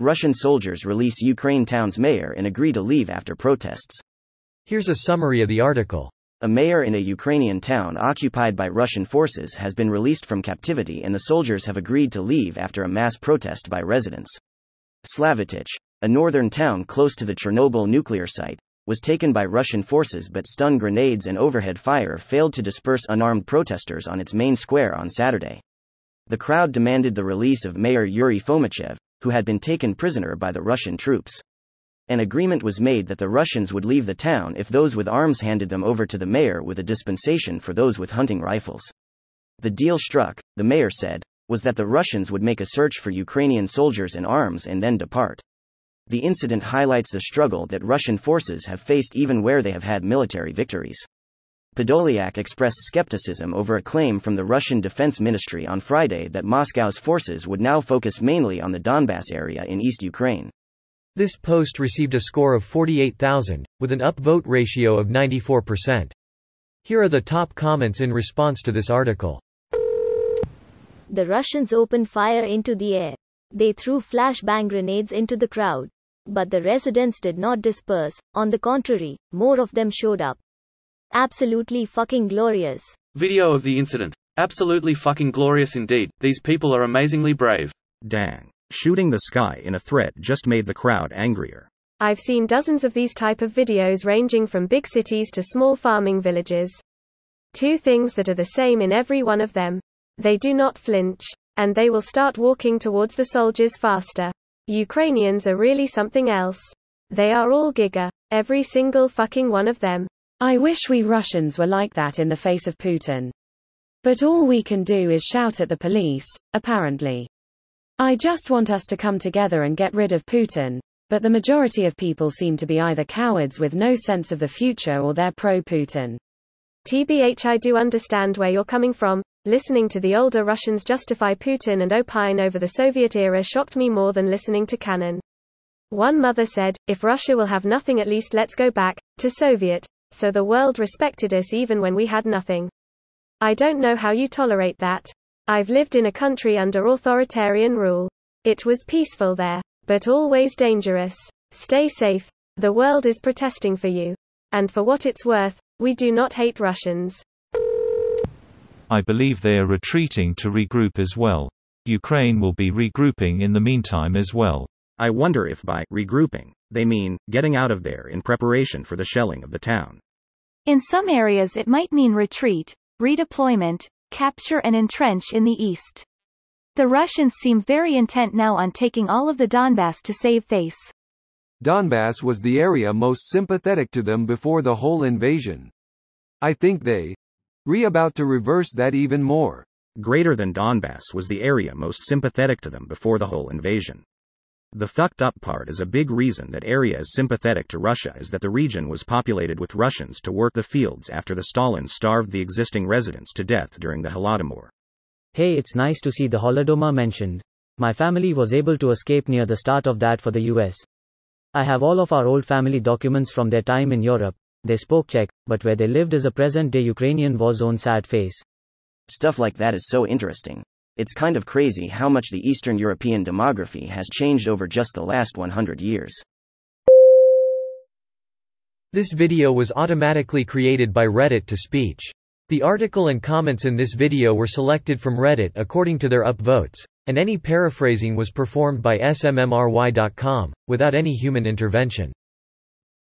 Russian soldiers release Ukraine town's mayor and agree to leave after protests. Here's a summary of the article. A mayor in a Ukrainian town occupied by Russian forces has been released from captivity and the soldiers have agreed to leave after a mass protest by residents. Slavitych, a northern town close to the Chernobyl nuclear site, was taken by Russian forces but stun grenades and overhead fire failed to disperse unarmed protesters on its main square on Saturday. The crowd demanded the release of Mayor Yuri Fomichev, who had been taken prisoner by the Russian troops. An agreement was made that the Russians would leave the town if those with arms handed them over to the mayor with a dispensation for those with hunting rifles. The deal struck, the mayor said, was that the Russians would make a search for Ukrainian soldiers and arms and then depart. The incident highlights the struggle that Russian forces have faced even where they have had military victories. Podolyak expressed skepticism over a claim from the Russian Defense Ministry on Friday that Moscow's forces would now focus mainly on the Donbas area in East Ukraine. This post received a score of 48,000, with an upvote ratio of 94%. Here are the top comments in response to this article. The Russians opened fire into the air. They threw flashbang grenades into the crowd. But the residents did not disperse, on the contrary, more of them showed up. Absolutely fucking glorious. Video of the incident. Absolutely fucking glorious indeed. These people are amazingly brave. Dang. Shooting the sky in a threat just made the crowd angrier. I've seen dozens of these type of videos ranging from big cities to small farming villages. Two things that are the same in every one of them. They do not flinch. And they will start walking towards the soldiers faster. Ukrainians are really something else. They are all giga. Every single fucking one of them. I wish we Russians were like that in the face of Putin. But all we can do is shout at the police, apparently. I just want us to come together and get rid of Putin, but the majority of people seem to be either cowards with no sense of the future or they're pro-Putin. TBH, I do understand where you're coming from. Listening to the older Russians justify Putin and opine over the Soviet era shocked me more than listening to Cannon. One mother said, if Russia will have nothing, at least let's go back to Soviet, so the world respected us even when we had nothing. I don't know how you tolerate that. I've lived in a country under authoritarian rule. It was peaceful there, but always dangerous. Stay safe. The world is protesting for you. And for what it's worth, we do not hate Russians. I believe they are retreating to regroup as well. Ukraine will be regrouping in the meantime as well. I wonder if by regrouping, they mean getting out of there in preparation for the shelling of the town. In some areas it might mean retreat, redeployment, capture and entrench in the east. The Russians seem very intent now on taking all of the Donbas to save face. Donbas was the area most sympathetic to them before the whole invasion. I think they about to reverse that even more. Greater than Donbas was the area most sympathetic to them before the whole invasion. The fucked up part is a big reason that area is sympathetic to Russia is that the region was populated with Russians to work the fields after the Stalin starved the existing residents to death during the Holodomor. Hey, it's nice to see the Holodomor mentioned. My family was able to escape near the start of that for the US. I have all of our old family documents from their time in Europe. They spoke Czech, but where they lived is a present-day Ukrainian war zone. Sad face. Stuff like that is so interesting. It's kind of crazy how much the Eastern European demography has changed over just the last 100 years. This video was automatically created by Reddit to speech. The article and comments in this video were selected from Reddit according to their upvotes, and any paraphrasing was performed by smmry.com, without any human intervention.